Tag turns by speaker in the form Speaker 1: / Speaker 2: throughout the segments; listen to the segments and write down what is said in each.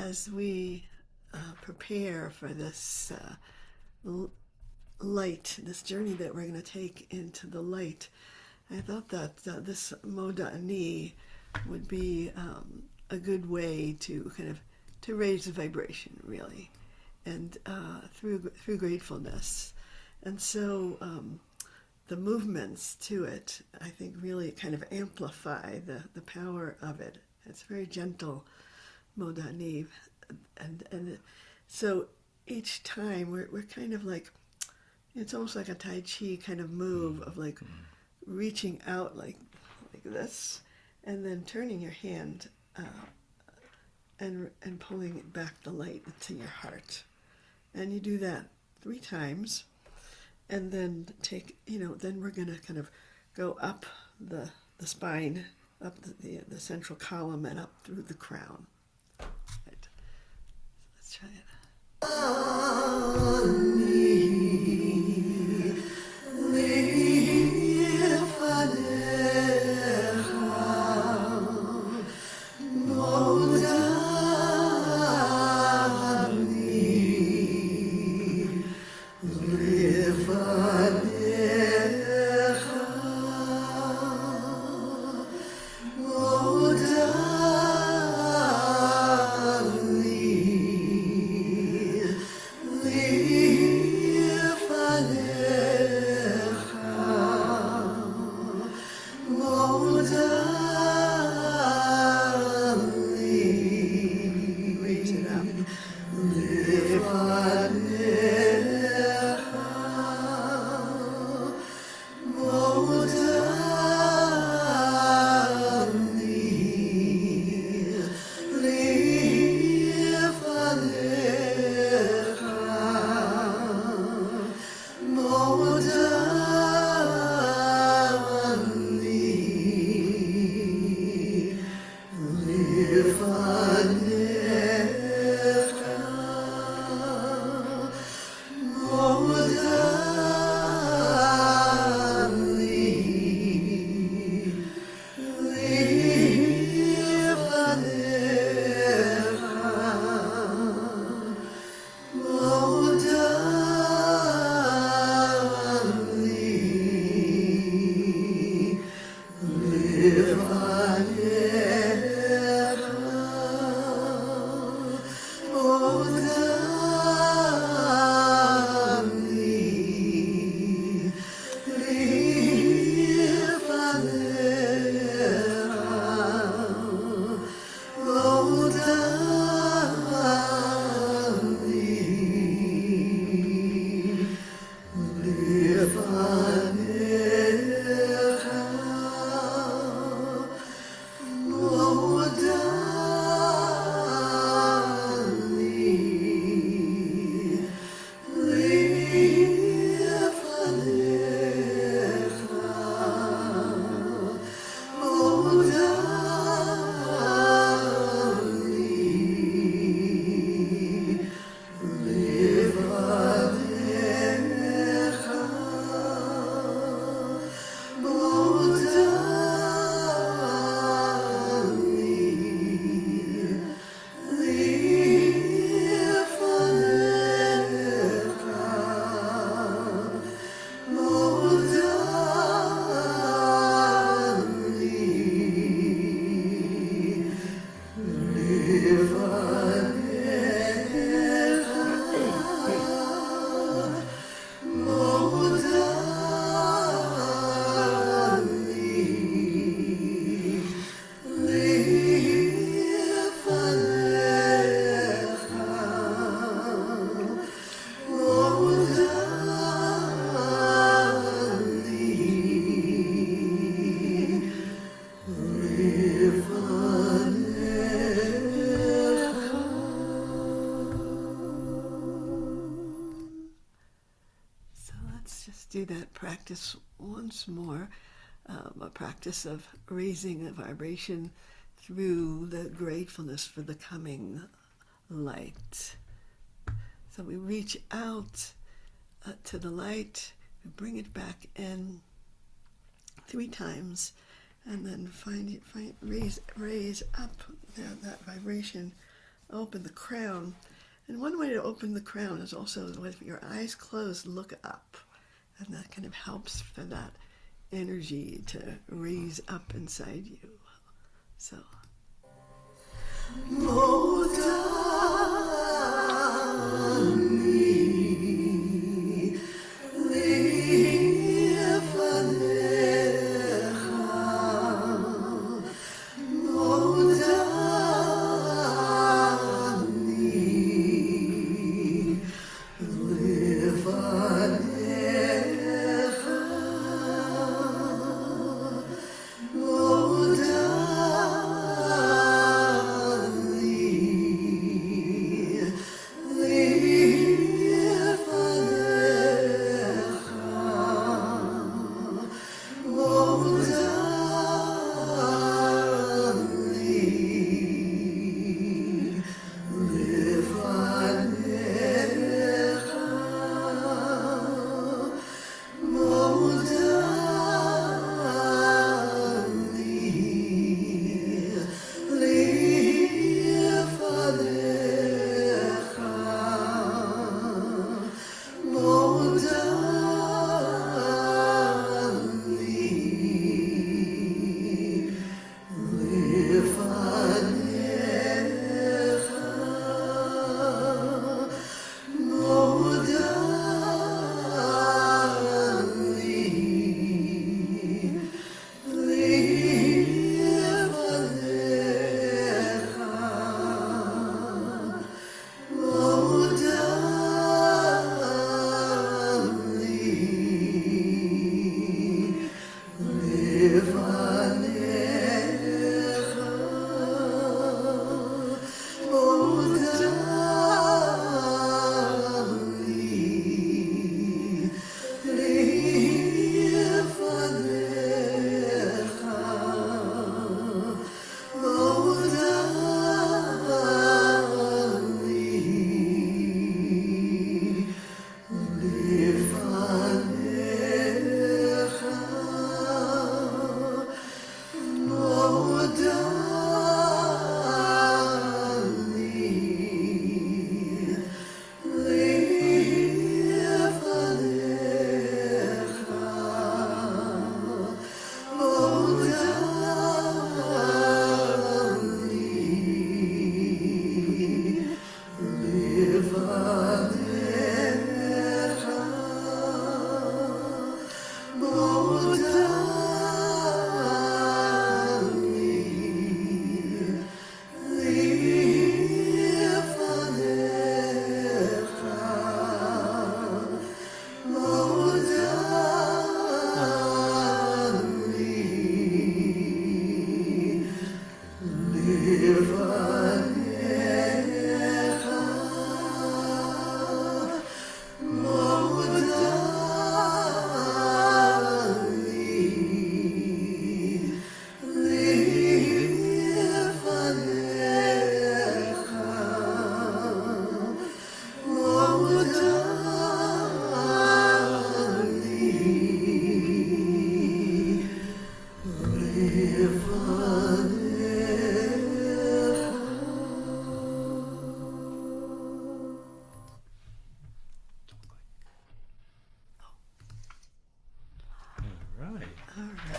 Speaker 1: as we prepare for this light, this journey that we're going to take into the light, I thought that this Moda Ani would be a good way to kind of to raise the vibration, really, and through gratefulness. And so the movements to it, I think, really kind of amplify the power of it. It's very gentle, Moda Ani, and so each time we're kind of like, it's almost like a Tai Chi kind of move of like reaching out like this, and then turning your hand and pulling it back the light into your heart. And you do that 3 times, and then then we're going to kind of go up the spine, up the central column, and up through the crown. Right. So let's try it. Do that practice once more, a practice of raising the vibration through the gratefulness for the coming light. So we reach out to the light, we bring it back in 3 times, and then raise up that vibration open the crown. And one way to open the crown is also with your eyes closed, look up. And that kind of helps for that energy to raise up inside you. So.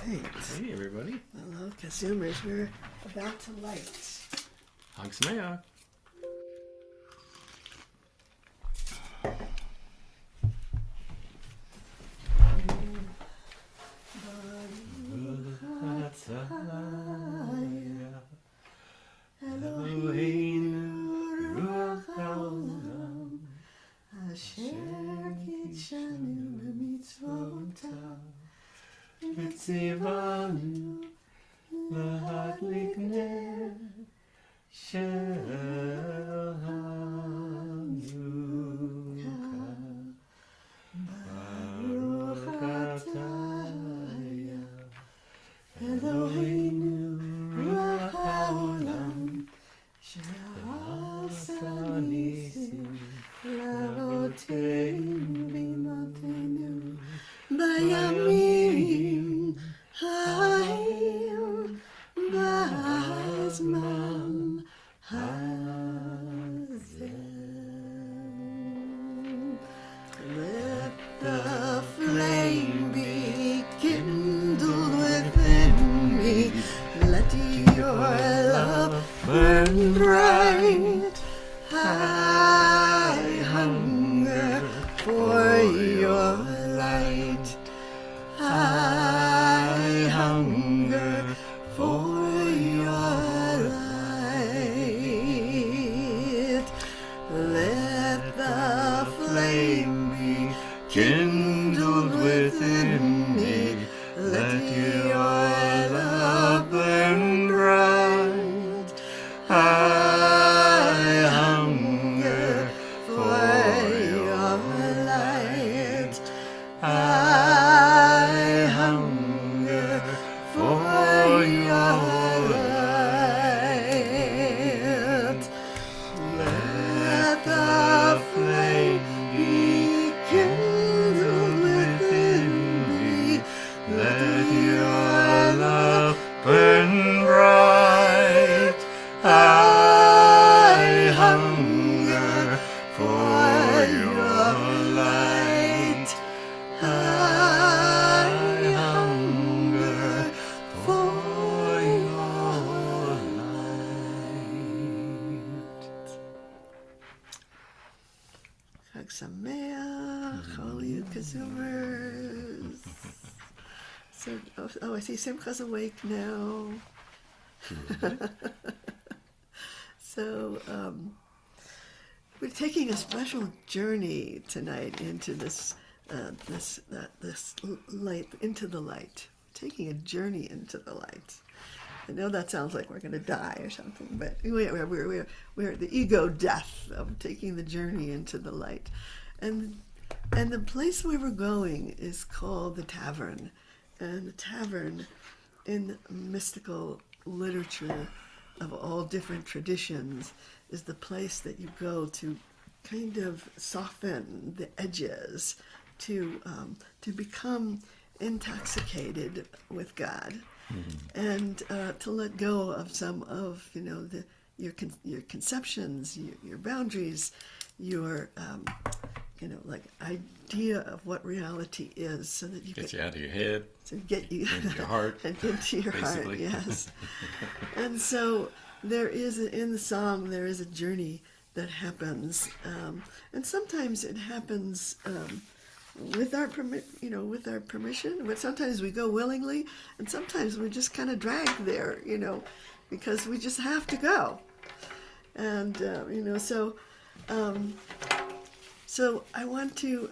Speaker 2: Hey, everybody.
Speaker 1: Hello, KZOOMers. We're about to light.
Speaker 2: Hag Sameach.
Speaker 3: Tzivanu lahadlik ner shel Chanukah Baruch atah Eloheinu ruach haolam she'asa nisim lavoteinu v'imotenu bayamim hayayin b'azman hayayin. burn bright. I hunger for your light. I hunger for your light. Let the flame be kindled within me. Let your love burn bright. I hunger for your light. I hunger for your light. Let the flame be kindled within me. Let your love burn bright. I hunger for your light. I hunger for your light.
Speaker 1: Chag Sameach, all you KZOOMers. So, I see Simcha's awake now. So, we're taking a special journey tonight into this light, into the light. Taking a journey into the light. I know that sounds like we're going to die or something, but we're the ego death of taking the journey into the light. And the place where we're going is called the Tavern. And the Tavern, in mystical literature of all different traditions, is the place that you go to kind of soften the edges, to become intoxicated with God, and to let go of some of your conceptions, your boundaries, your like idea of what reality is, so that you
Speaker 2: Gets you out of your head.
Speaker 1: To get you
Speaker 2: into your heart.
Speaker 1: And into your
Speaker 2: basically.
Speaker 1: heart, yes. And so there is in the song there is a journey that happens, and sometimes it happens with our permission. But sometimes we go willingly, and sometimes we're just kind of dragged there, because we just have to go. And so I want to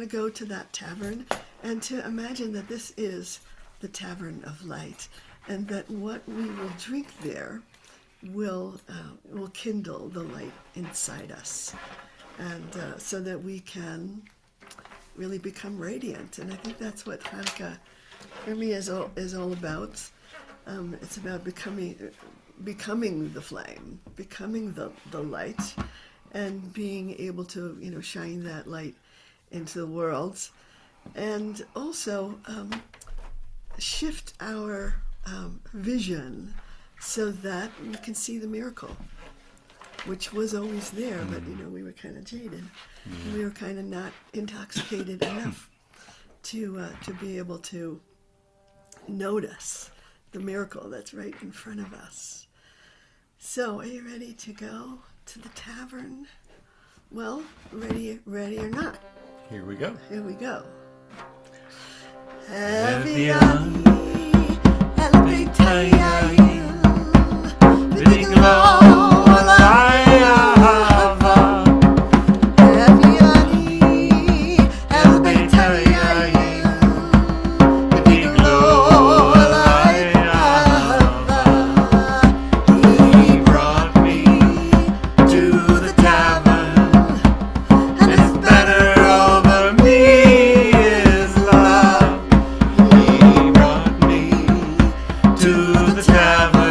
Speaker 1: go to that tavern, and to imagine that this is the tavern of light, and that what we will drink there will kindle the light inside us, and so that we can really become radiant. And I think that's what Chanukah for me is all about. It's about becoming the flame, becoming the light, and being able to shine that light into the world, and also shift our vision so that we can see the miracle, which was always there, but we were kind of jaded. We were kind of not intoxicated enough to be able to notice the miracle that's right in front of us. So, are you ready to go to the tavern? Well, ready or not?
Speaker 2: Here we go.
Speaker 1: Here we go.
Speaker 3: Hevi'ani He,
Speaker 1: hayayin,
Speaker 3: vetecha, alai, ahavah.
Speaker 1: Hevi'ani He, hayayin,
Speaker 3: Vetecha, alai, ahavah. He brought me to the tavern, and his banner over me is love. He brought me to the tavern.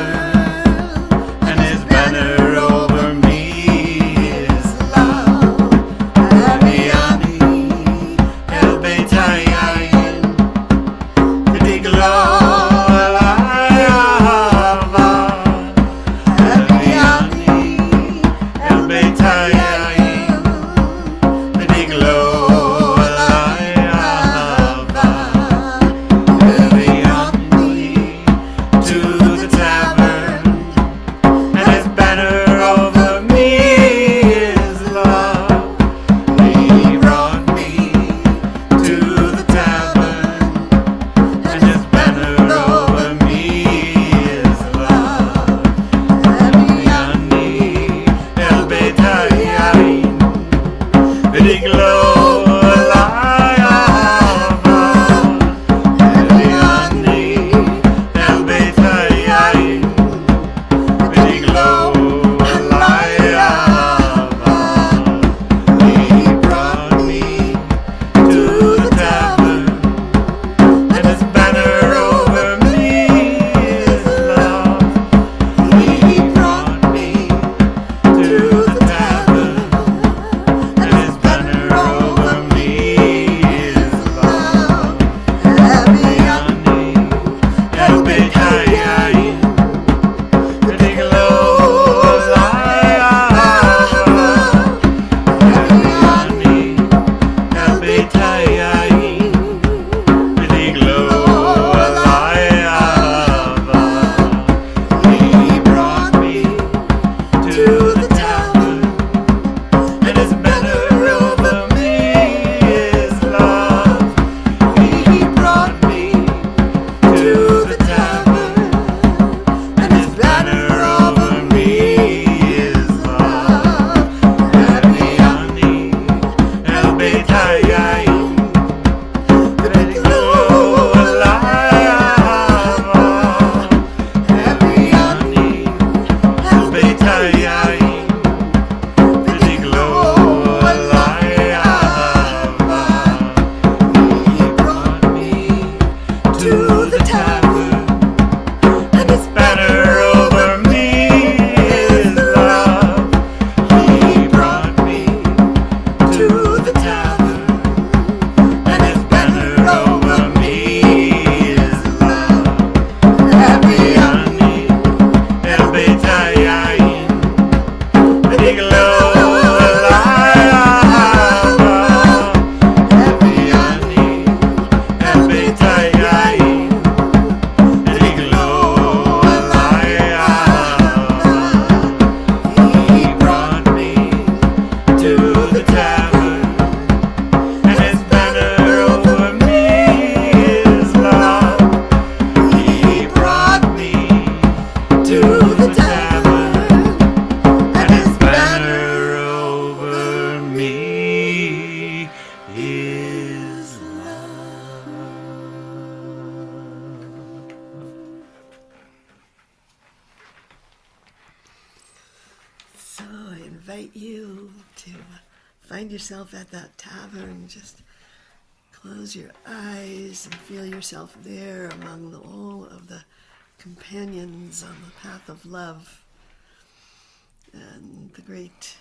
Speaker 1: So I invite you to find yourself at that tavern. Just close your eyes and feel yourself there among all of the companions on the path of love. And the great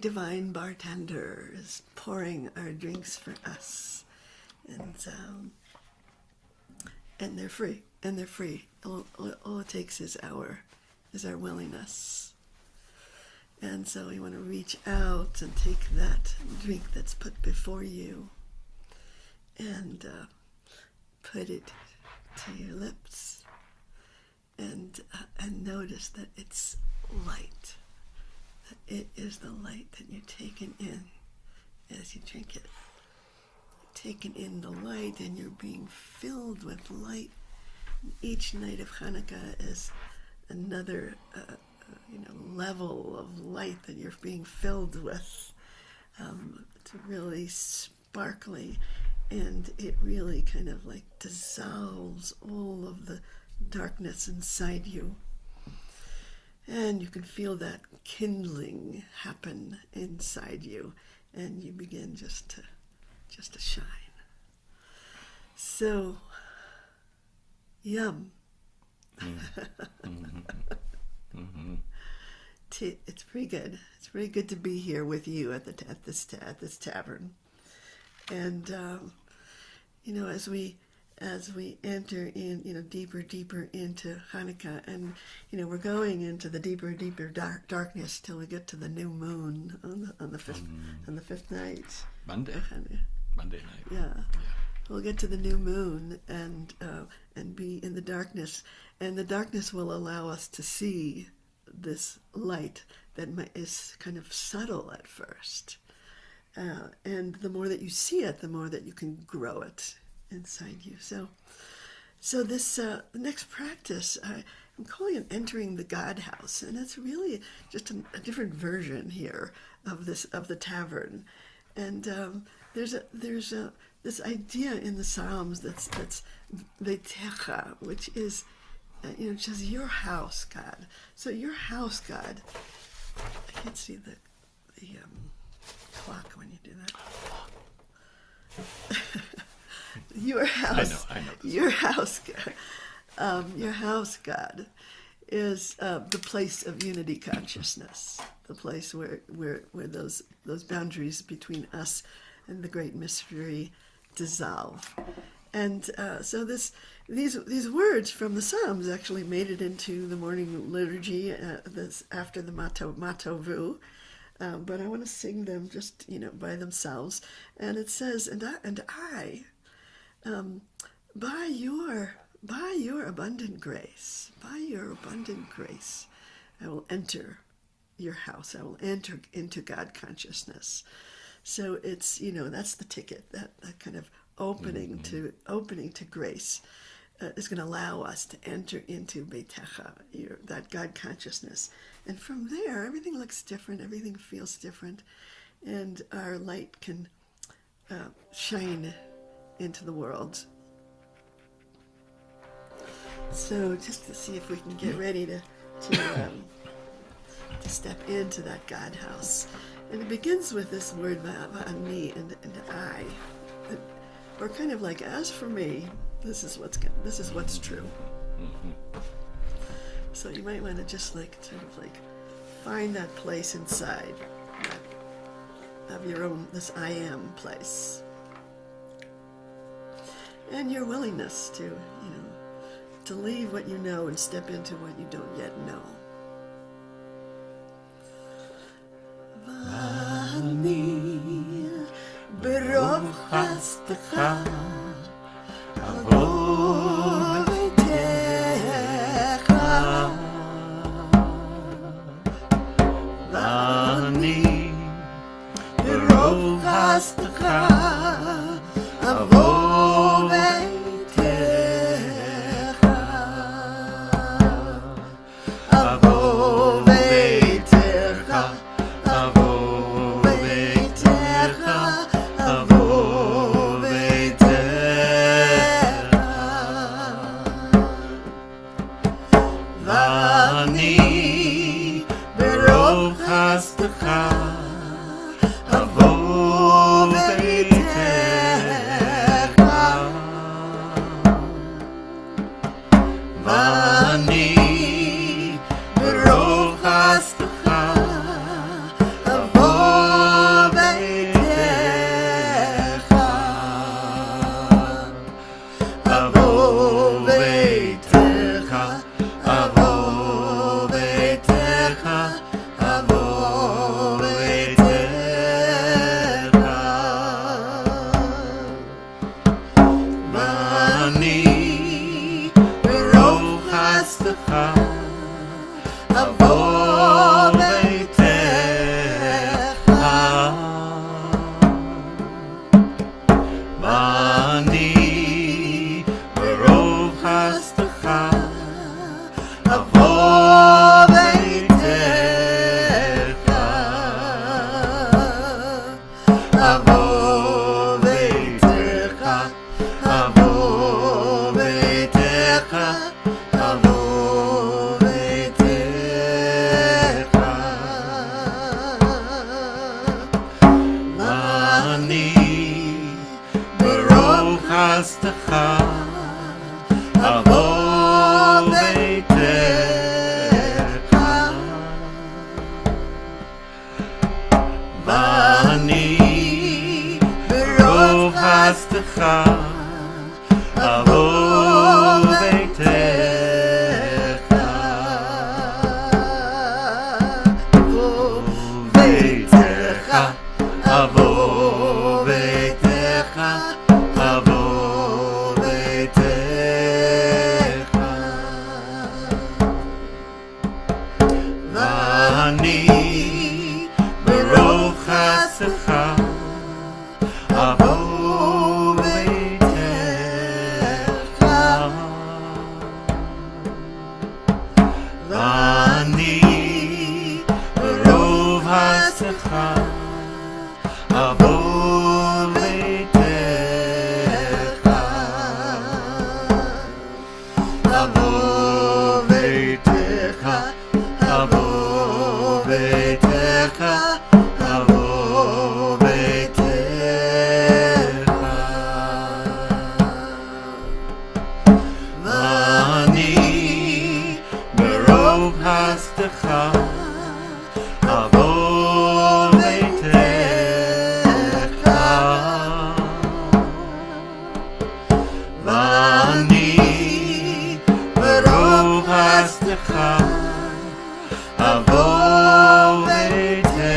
Speaker 1: divine bartender is pouring our drinks for us. And they're free. And they're free. All it takes is our willingness. And so you want to reach out and take that drink that's put before you and put it to your lips and notice that it's light. That it is the light that you're taking in as you drink it. You're taking in the light and you're being filled with light. Each night of Chanukah is another level of light that you're being filled with. It's really sparkly, and it really kind of like dissolves all of the darkness inside you. And you can feel that kindling happen inside you, and you begin just to shine. So, yum. It's pretty good. It's pretty good to be here with you at this tavern, and as we enter in, deeper into Hanukkah, and we're going into the deeper darkness till we get to the new moon on the fifth night.
Speaker 2: Monday night.
Speaker 1: Yeah. We'll get to the new moon and be in the darkness, and the darkness will allow us to see this light that is kind of subtle at first. And the more that you see it, the more that you can grow it inside you. So this the next practice, I'm calling it entering the God house, and it's really just a different version here of the tavern. And there's this idea in the Psalms that's vetecha, which is just your house, God. So your house, God. I can't see the clock when you do that. Your house.
Speaker 2: I know.
Speaker 1: Your house, God. Your house, God, is the place of unity consciousness. The place where those boundaries between us and the great mystery dissolve. And so these words from the Psalms actually made it into the morning liturgy after the matovu, but I want to sing them just by themselves. And it says, and I, by your abundant grace, I will enter your house. I will enter into God consciousness. So it's that's the ticket, that kind of opening to grace is going to allow us to enter into vetecha, that God consciousness. And from there, everything looks different, everything feels different, and our light can shine into the world. So just to see if we can get ready to step into that God house. And it begins with this word, Hevi'ani and I. Or kind of like, as for me, this is what's true.
Speaker 2: Mm-hmm.
Speaker 1: So you might want to just find that place inside of your own, this I am place. And your willingness to leave what you know and step into what you don't yet know. ברוב חסדך אבוא ביתך ואני ברוב חסדך אבוא ביתך אבוא ביתך
Speaker 3: ברוב חסדך אבוא ביתך ואני ברוב חסדך אבוא ביתך אבוא ביתך אבוא ביתך אבוא ביתך ואני ברוב חסדך אבוא ביתך ואני ברוב חסדך אבוא ביתך אבוא ביתך אבוא ביתך אבוא ביתך ואני ברוב חסדך אבוא ביתך ואני ברוב חסדך אבוא ביתך אבוא ביתך אבוא ביתך ואני ברוב חסדך אבוא ביתך ואני ברוב חסדך אבוא ביתך אבוא ביתך אבוא ביתך אבוא ביתך ואני ברוב חסדך אבוא ביתך ואני ברוב חסדך אבוא ביתך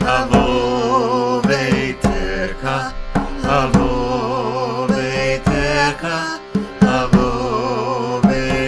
Speaker 3: אבוא ביתך אבוא ביתך אבוא ביתך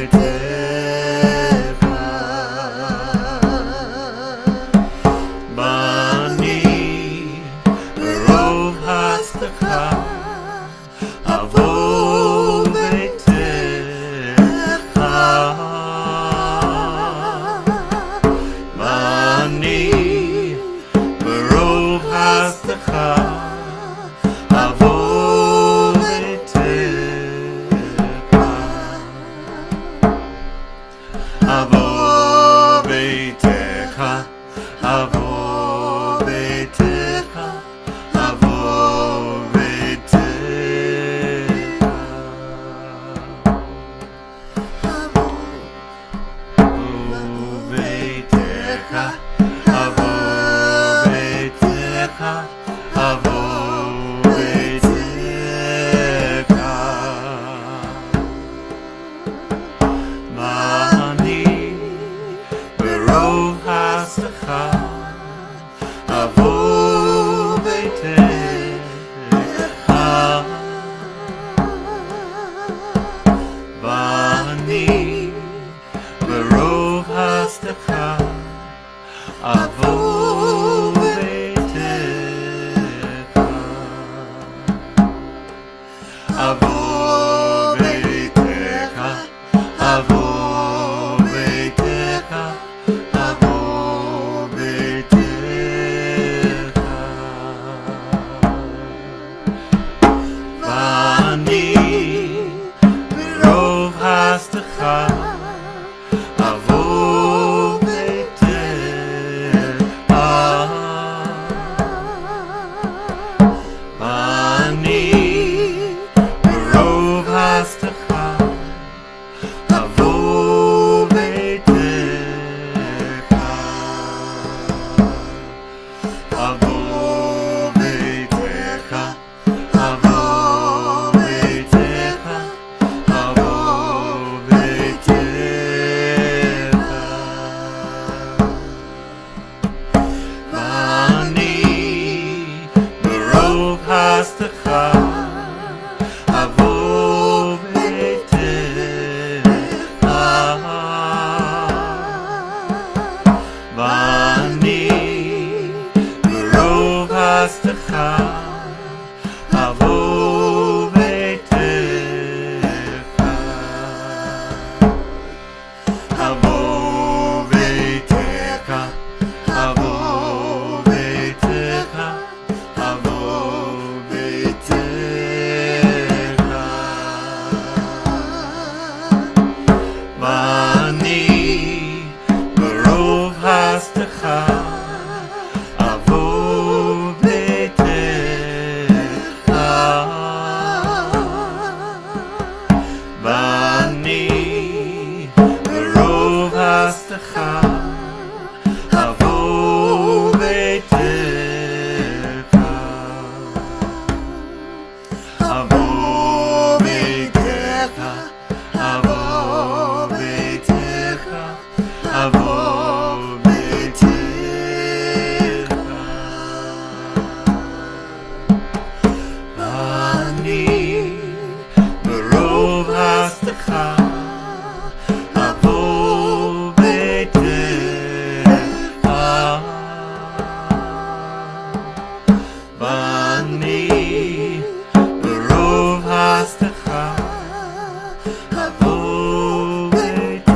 Speaker 3: ahavah vetecha,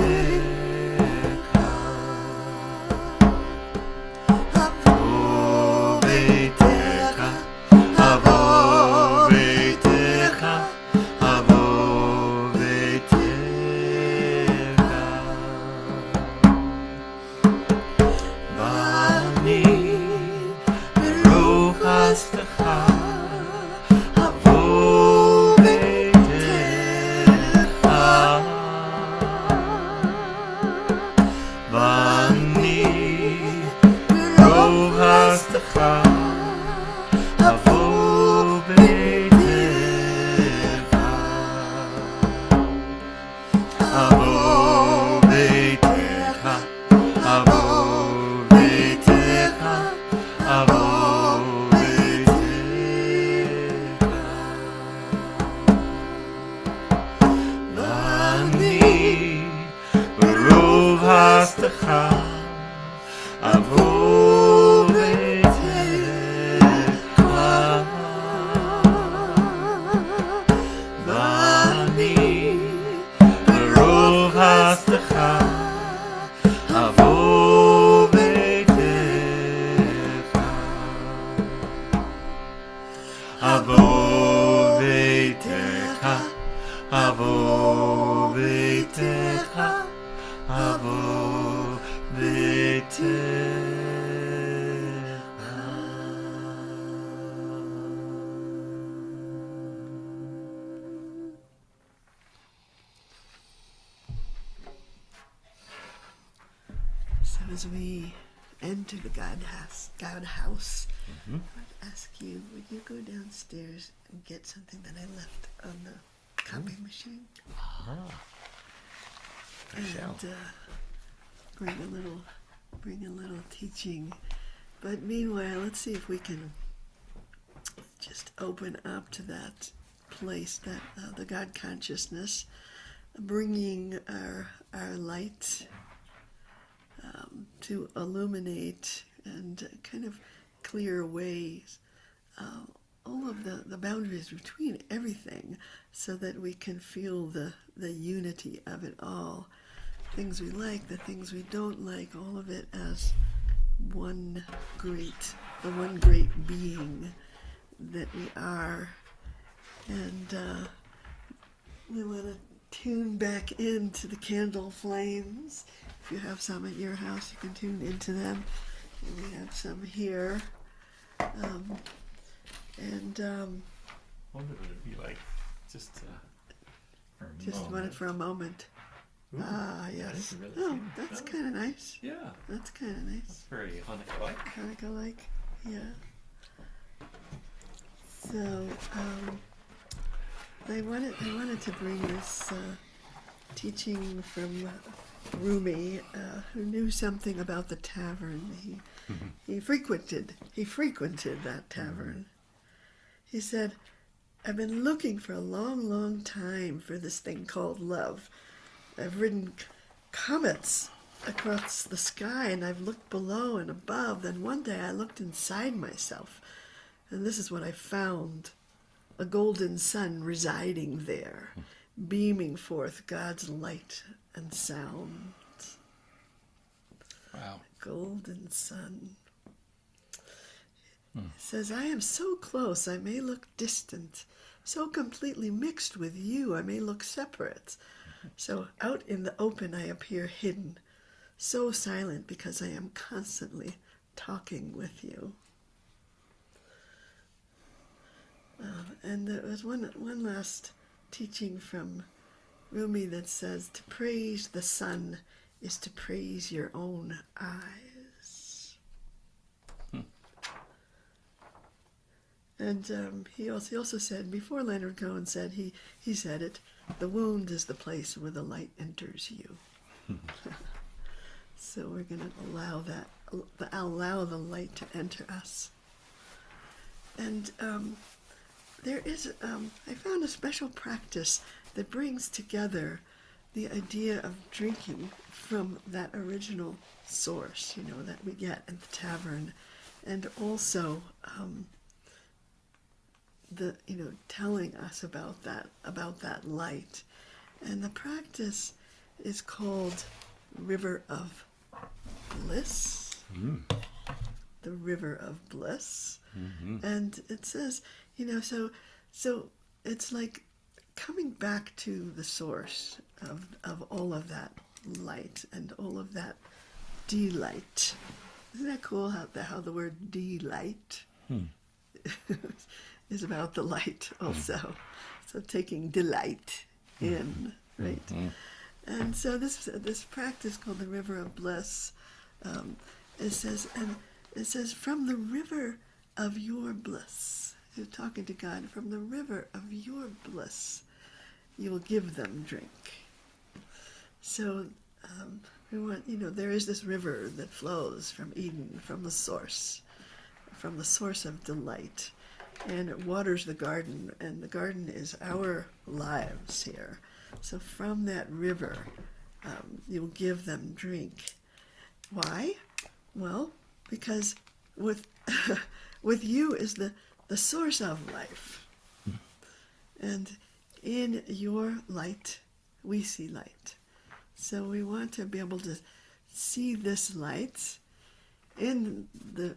Speaker 3: ahavah vetecha, ahavah vetecha, ahavah vetecha. Bani beruf chasd'cha, ahavah vetecha. Bani beruf chasd'cha, ahavah vetecha. Ahavah vetecha, ahavah vetecha, ahavah vetecha. Bani beruf chasd'cha, ahavah vetecha. Bani beruf chasd'cha, ahavah vetecha. Ahavah vetecha, ahavah vetecha, ahavah
Speaker 1: So as we enter the God house, I would ask you, would you go downstairs and get something that I left on the copy machine?
Speaker 2: shall.
Speaker 1: And bring a little teaching. But meanwhile, let's see if we can just open up to that place, that the God consciousness, bringing our light to illuminate and kind of clear away all of the boundaries between everything, so that we can feel the unity of it all. Things we like, the things we don't like, all of it as the one great being that we are. And we want to tune back into the candle flames. If you have some at your house, you can tune into them. And we have some here.
Speaker 2: What would it be like? Just for a
Speaker 1: Just
Speaker 2: moment.
Speaker 1: want it for a moment.
Speaker 2: Ooh,
Speaker 1: Ah,
Speaker 2: I
Speaker 1: yes.
Speaker 2: didn't really
Speaker 1: Oh,
Speaker 2: see
Speaker 1: that's
Speaker 2: that.
Speaker 1: kind of nice.
Speaker 2: Yeah,
Speaker 1: That's kind of nice.
Speaker 2: it's very Hanukkah-like.
Speaker 1: Hanukkah-like, yeah. So, I wanted to bring this teaching from Rumi, who knew something about the tavern. He frequented that tavern. He said, "I've been looking for a long, long time for this thing called love. I've ridden comets across the sky, and I've looked below and above. Then one day I looked inside myself, and this is what I found: a golden sun residing there, beaming forth God's light and sound."
Speaker 2: Wow.
Speaker 1: Golden sun. He says, "I am so close I may look distant, so completely mixed with you I may look separate. So out in the open I appear hidden, so silent because I am constantly talking with you." And there was one last teaching from Rumi that says, "To praise the sun is to praise your own eyes." And he also said, before Leonard Cohen said, he said it, "The wound is the place where the light enters you." So we're going to allow the light to enter us. And there is, I found a special practice that brings together the idea of drinking from that original source, that we get at the tavern, and also telling us about that light. And the practice is called River of Bliss. The River of Bliss. And it says, so it's like coming back to the source of all of that light and all of that delight. Isn't that cool how the word delight is about the light also? So taking delight in, right? And so this practice called the River of Bliss, it says from the river of your bliss. You're talking to God, from the river of your bliss, you will give them drink. So we want, there is this river that flows from Eden, from the source of delight, and it waters the garden, and the garden is our lives here. So from that river, you'll give them drink. Why? Well, because with you is the source of life. And in your light, we see light. So we want to be able to see this light in the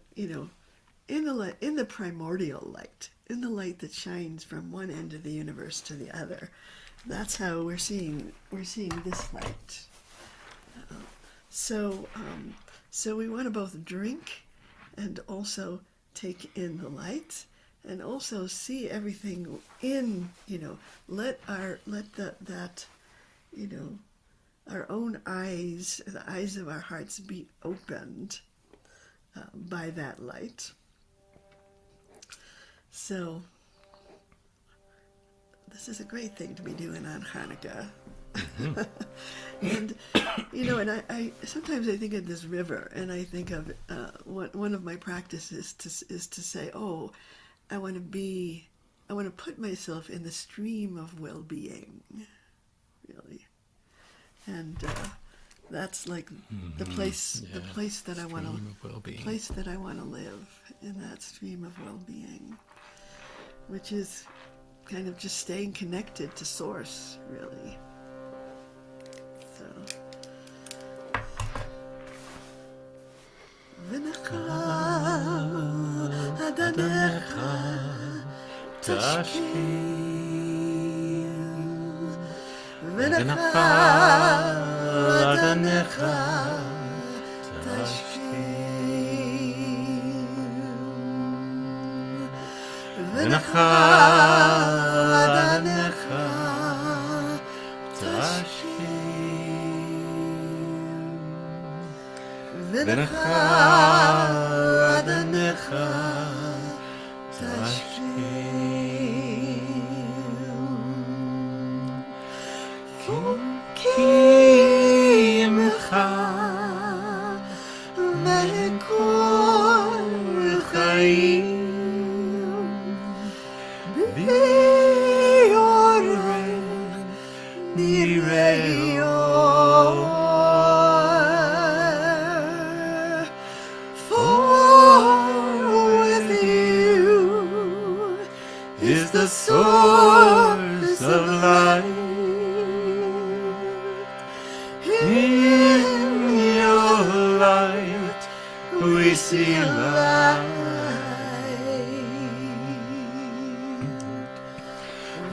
Speaker 1: primordial light, in the light that shines from one end of the universe to the other. That's how we're seeing this light. So we want to both drink and also take in the light, and also see everything in, let our own eyes, the eyes of our hearts, be opened by that light. So this is a great thing to be doing on Hanukkah. And and I sometimes I think of this river, and I think of one of my practices is to say, I want to put myself in the stream of well-being, really, and that's like the place that I want to live, in that stream of well-being, which is kind of just staying connected to source, really. So vetecha, adanecha, tashkaym, vetecha, adanecha, tashkaym, vetecha, adanecha, tashkaym, vetecha, adanecha, tashkaym. Imcha mekol Chayyim bi'orech niray. The source of life, in your light we see light.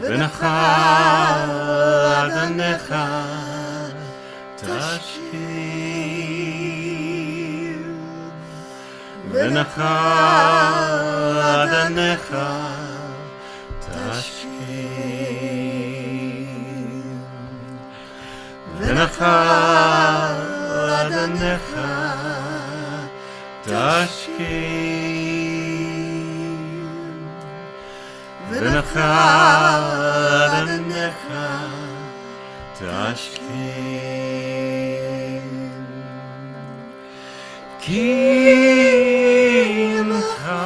Speaker 1: Vetecha, adanecha, tashkaym, vetecha, adanecha, vetecha, adanecha, tashkaym, vetecha, adanecha, tashkaym. Imcha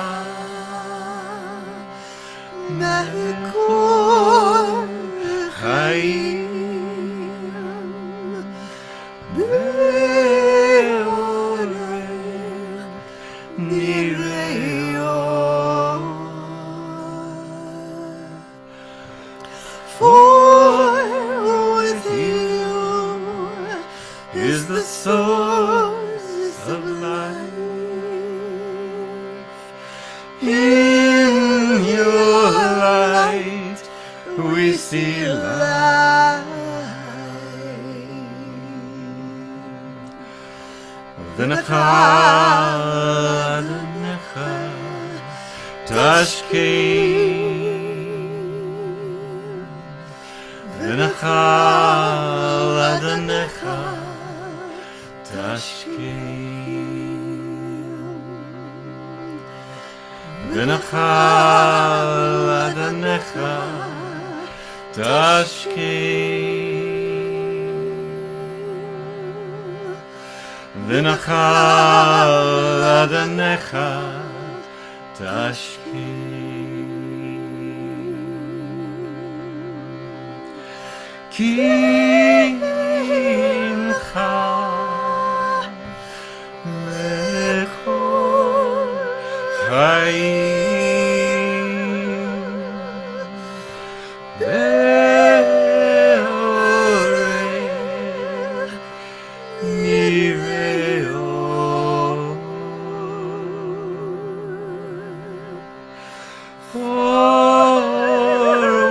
Speaker 1: mekol Chayyim bi'orech niray. For with
Speaker 3: is the source of life. In your light we see light. Vetecha, adanecha, tashkaym. Vetecha, adanecha, tashkaym. Vetecha, adanecha, tashkaym. Vetecha, adanecha, tashkaym. Imcha lechol chayyim be'orech niray. For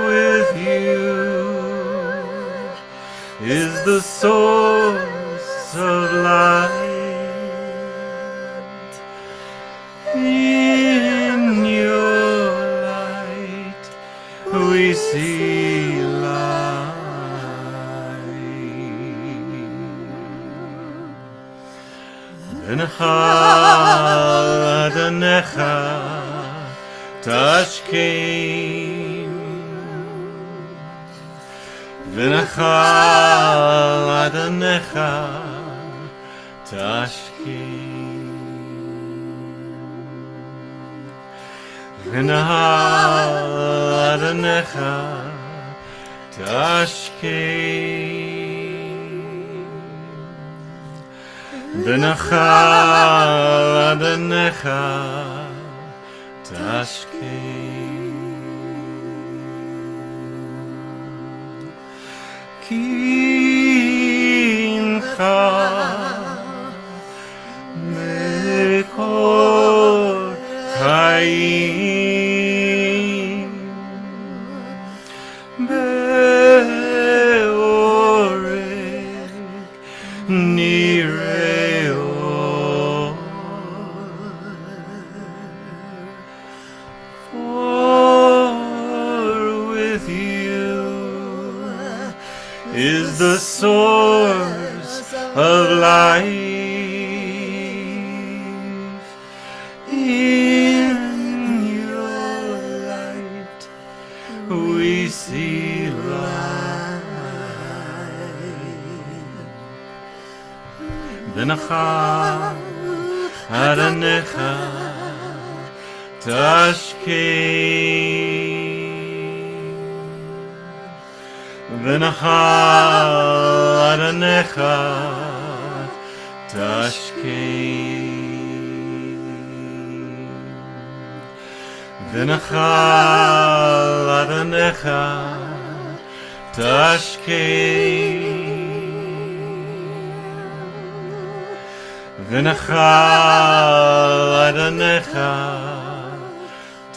Speaker 3: with you is the source of light. In your light we see light. Vetecha, adanecha, tashkaym. Vetecha, adanecha, tashkaym. Vetecha, adanecha, tashkaym. Vetecha, adanecha, tashkaym. Imcha mekor chayyim be'orech niray. Is the source of life. In your light we see light. Vetecha, adanecha, tashkaym. Vetecha, adanecha, tashkaym. Vetecha, adanecha, tashkaym. Vetecha, adanecha,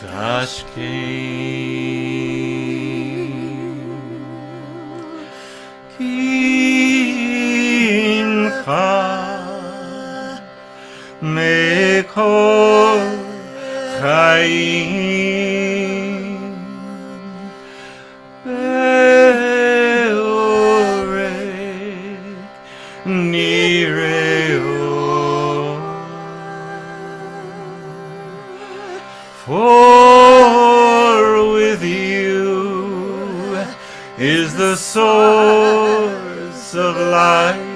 Speaker 3: tashkaym. Imcha mekor chayyim be'orech niray. For with you is the source of life.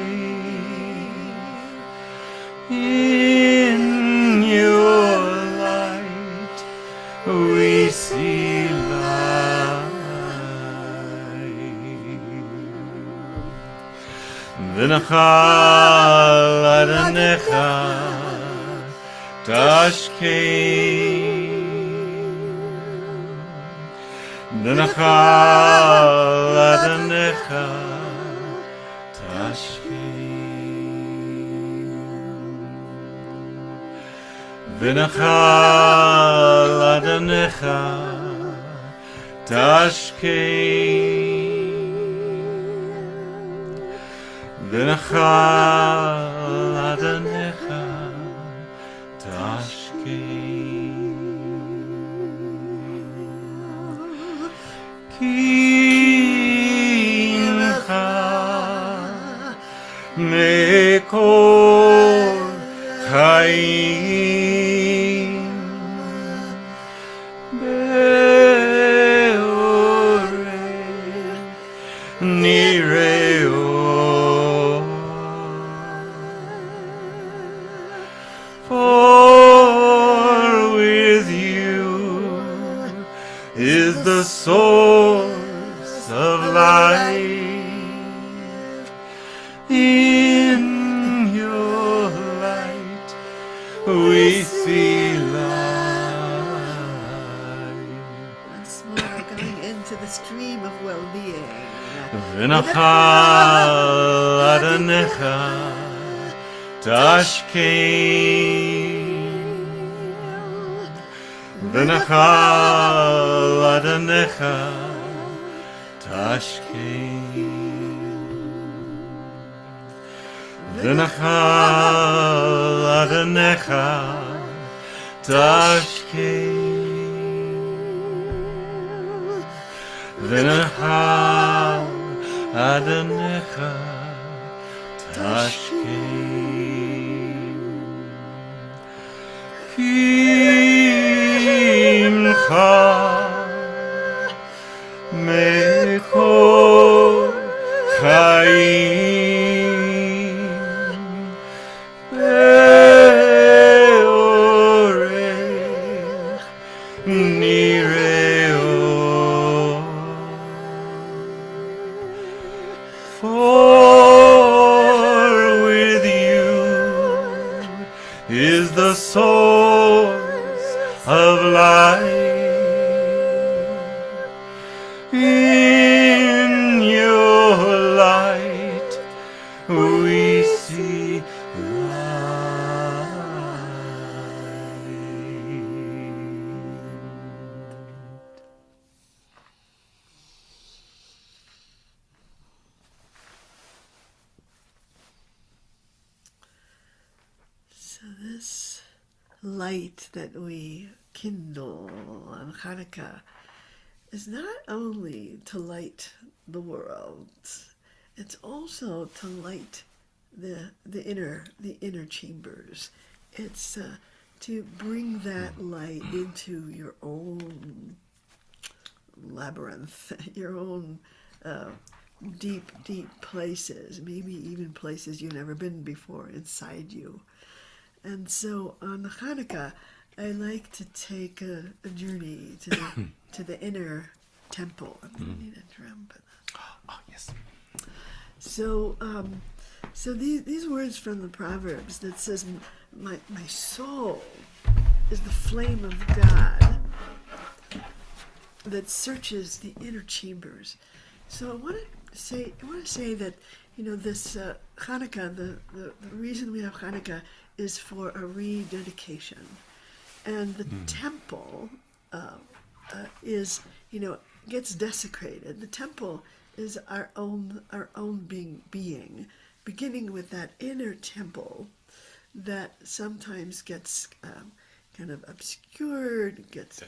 Speaker 3: In your light we see light. Vetecha, adanecha, tashkaym. Vetecha, adanecha, tashkaym. vetecha adanecha tashkaym vetecha adanecha tashkaym Imcha mekor Chayyim be'orei niray for with you is the source of life. In your light we see light.
Speaker 1: Once more, going into the stream of well-being.
Speaker 3: Vetecha adanecha tashkaym vetecha adanecha tashkaym vetecha adanecha tashkaym vetecha adanecha tashkaym Imcha mekor Chayyim be'orei niray for with you is the source of life. In your light we see light.
Speaker 1: So this light that we kindle on Chanukah is not only to light the world, it's also to light the inner chambers. It's to bring that light into your own labyrinth, your own deep places, maybe even places you've never been before inside you. And so on Chanukah, I like to take a journey to the inner temple. I'm going to need a drum for that.
Speaker 2: Oh, yes.
Speaker 1: So, so these words from the Proverbs that says, my soul is the flame of God that searches the inner chambers. So I want to say that, this Chanukah, the reason we have Chanukah is for a rededication, and the temple is, gets desecrated. The temple is our own being, beginning with that inner temple that sometimes gets kind of obscured, gets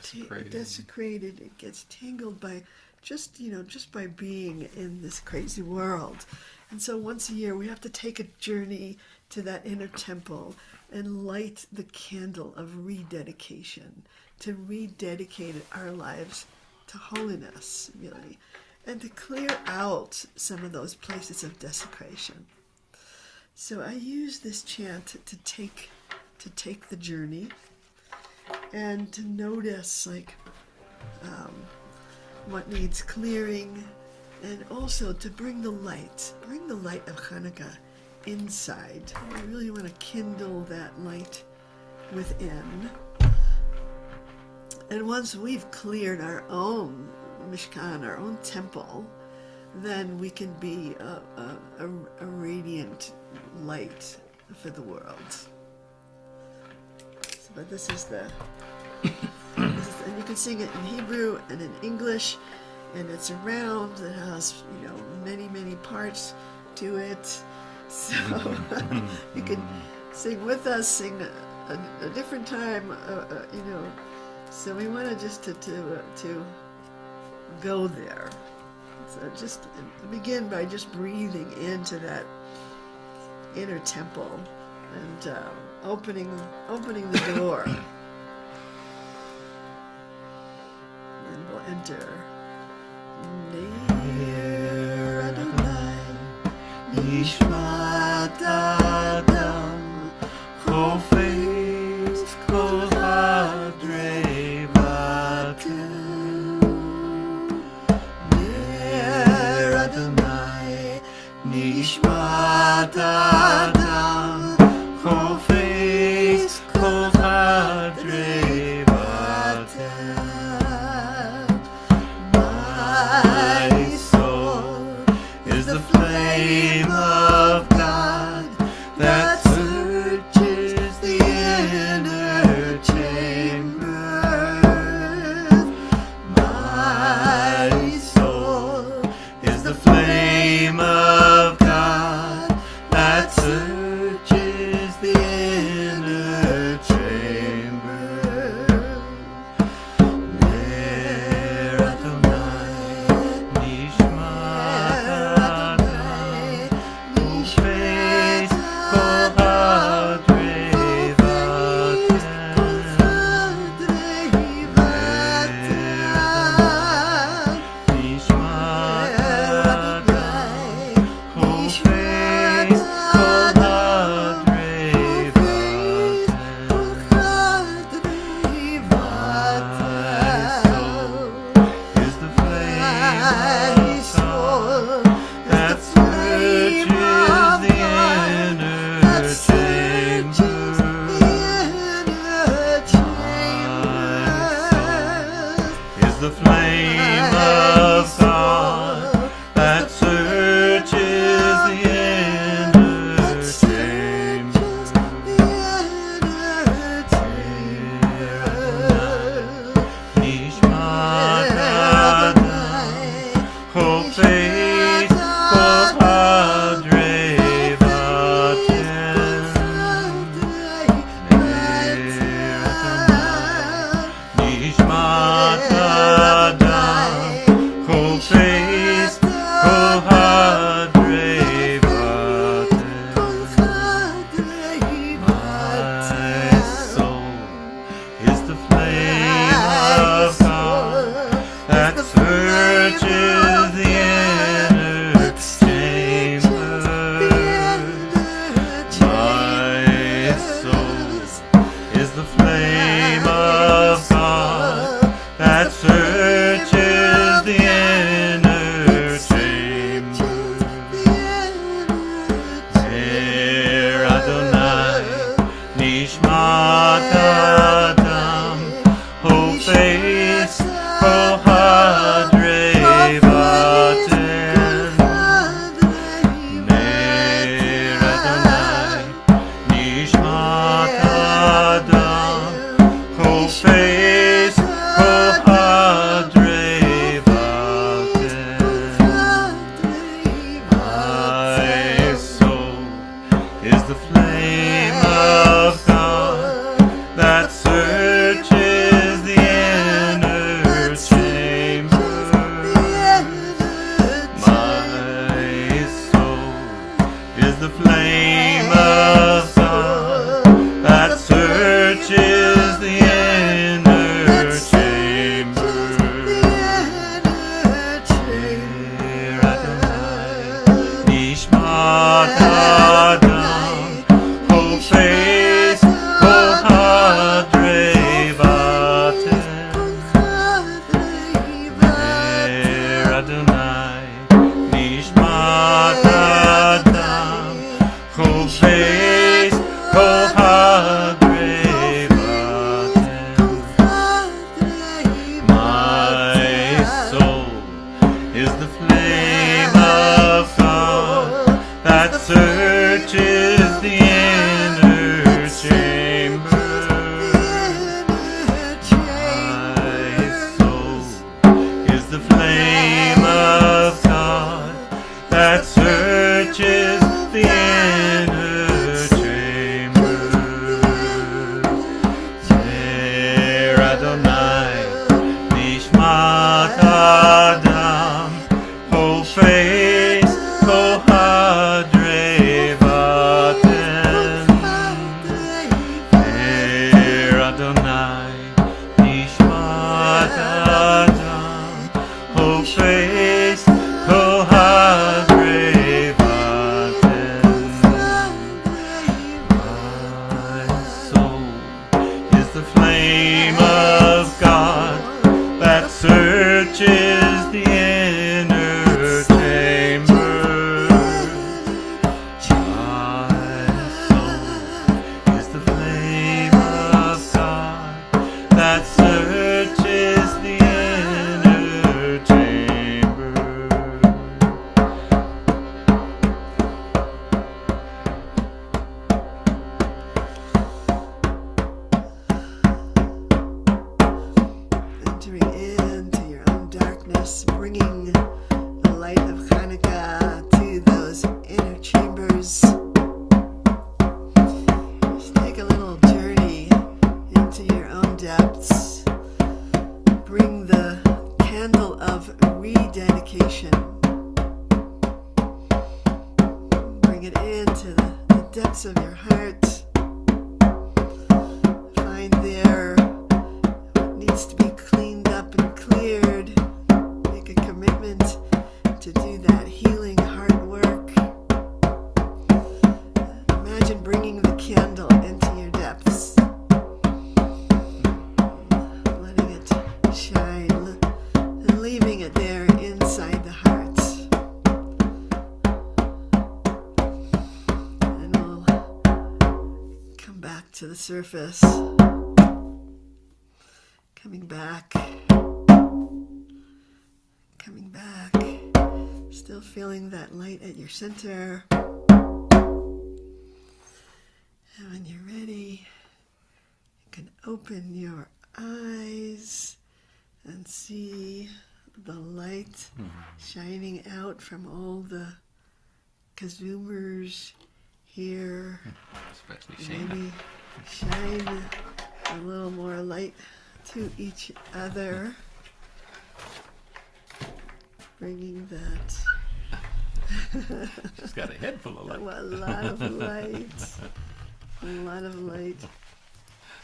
Speaker 1: desecrated, it gets tangled by just by being in this crazy world. And so once a year we have to take a journey to that inner temple and light the candle of rededication, to rededicate our lives to holiness, really, and to clear out some of those places of desecration. So I use this chant to take the journey and to notice what needs clearing, and also to bring the light of Chanukah inside. We really want to kindle that light within. And once we've cleared our own Mishkan, our own temple, then we can be a radiant light for the world. So but this is the, and you can sing it in Hebrew and in English, and it's a round that has, many, many parts to it. So you can sing with us, sing a different time, So we wanted just to go there. So just begin by just breathing into that inner temple and opening the door. And we'll enter. Neir Adonai Nishmat Adam Chofetz Kol Hadrei Batem Neir Adonai Nishmat Adam Chofetz Kol Hadrei Batem. My soul is the flame of God that searches the inner chambers. My soul is the flame of God that searches the inner chambers. Ne'er Adonai Nishmat Adonai Ufetz Kol Hadrei Batem Nishmat Adonai Ufetz Kol Hadrei is the flame of God that searches the inner chambers. Nishmat Adonai Chofetz Kol Hadrei Batem Nishmat Adam Chofetz Kol Hadrei Batem. My soul is the flame of God that searches the inner chambers. My soul is the flame of God that searches the inner chambers. Ne'er Adonai Nishmat Adam Chofetz Kol Hadrei Batem Ne'er Adonai Nishmat Adam Chofetz Kol Hadrei Batem. My soul is the flame of God that searches the inner chambers. My soul is the flame of God that searches the inner chambers. Ne'er Adonai Nishmat Adam Chofetz Kol Hadrei Batem Ne'er Adonai Nishmat Adam Chofetz Kol Hadrei Batem. My soul is the flame of God that searches the inner chambers. bringing the light of Chanukah to those inner chambers. Just take a little journey into your own depths. Bring the candle of rededication. Bring it into the depths of your heart. Find there what needs to be cleaned up and cleared. Make a commitment to do that healing heart work. Imagine bringing the candle into your depths. Letting it shine and leaving it there inside the heart. And we'll come back to the surface. Coming back. Coming back. Still feeling that light at your center. And when you're ready, you can open your eyes and see the light shining out from all the KZOOMers here.
Speaker 2: Especially Shayna.
Speaker 1: Maybe shine a little more light to each other. Bringing that.
Speaker 2: She's got a head full of light.
Speaker 1: A lot of light. A lot of light.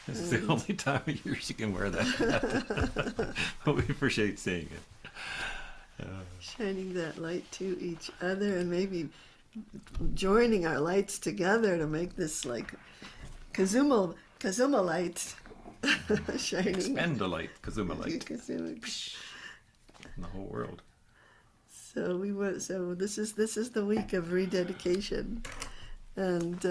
Speaker 2: This is the only time of year she can wear that hat. But we appreciate seeing it.
Speaker 1: Shining that light to each other and maybe joining our lights together to make this like KZOOM light shining.
Speaker 2: Expend the light, KZOOM light
Speaker 1: KZOOM.
Speaker 2: in the whole world.
Speaker 1: So this is the week of rededication, and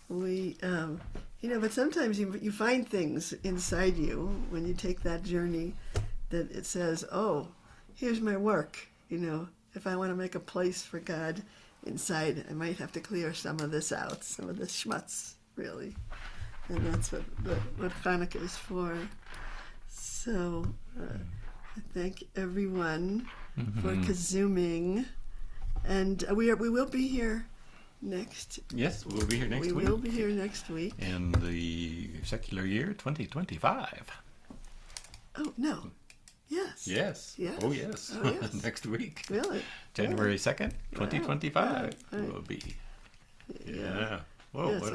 Speaker 1: we but sometimes you find things inside you when you take that journey that it says, oh, here's my work. If I want to make a place for God inside, I might have to clear some of this out, some of this schmutz, really, and that's what Chanukah is for. So I thank everyone for KZOOMing, and we will be here next.
Speaker 2: Yes, we'll be here next week.
Speaker 1: We will be here next week.
Speaker 2: In the secular year 2025.
Speaker 1: Oh, no. Yes.
Speaker 2: Yes.
Speaker 1: Yes.
Speaker 2: Oh, yes.
Speaker 1: Oh, yes.
Speaker 2: Next week.
Speaker 1: Really?
Speaker 2: January 2nd, 2025
Speaker 1: Right.
Speaker 2: will be.
Speaker 1: Yeah.
Speaker 2: Yeah. Whoa,
Speaker 1: Yes.
Speaker 2: what a